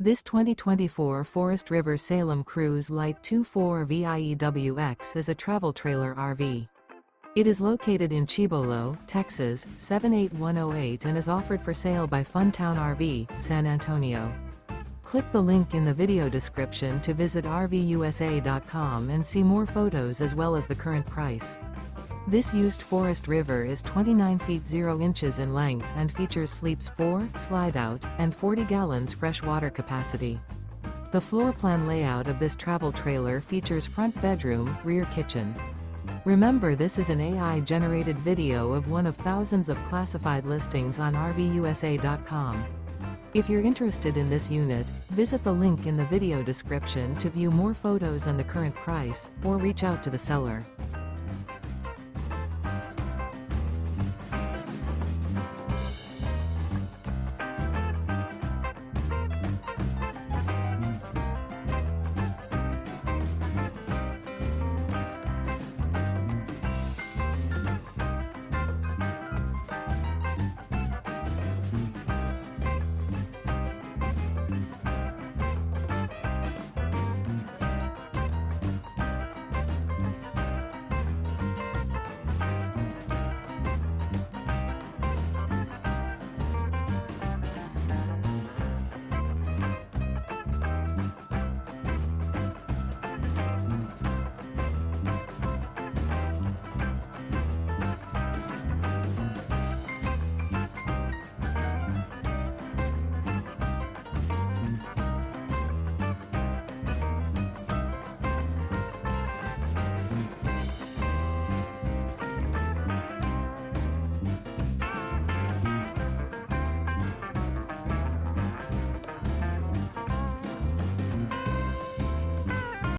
This 2024 Forest River Salem Cruise Lite 24 VIEWX is a travel trailer RV. It is located in Cibolo, Texas, 78108 and is offered for sale by Funtown RV, San Antonio. Click the link in the video description to visit RVUSA.com and see more photos as well as the current price. This used Forest River is 29 feet 0 inches in length and features sleeps 4, Slideout, and 40 gallons fresh water capacity. The floor plan layout of this travel trailer features front bedroom, rear kitchen. Remember, this is an AI-generated video of one of thousands of classified listings on RVUSA.com. If you're interested in this unit, visit the link in the video description to view more photos and the current price, or reach out to the seller.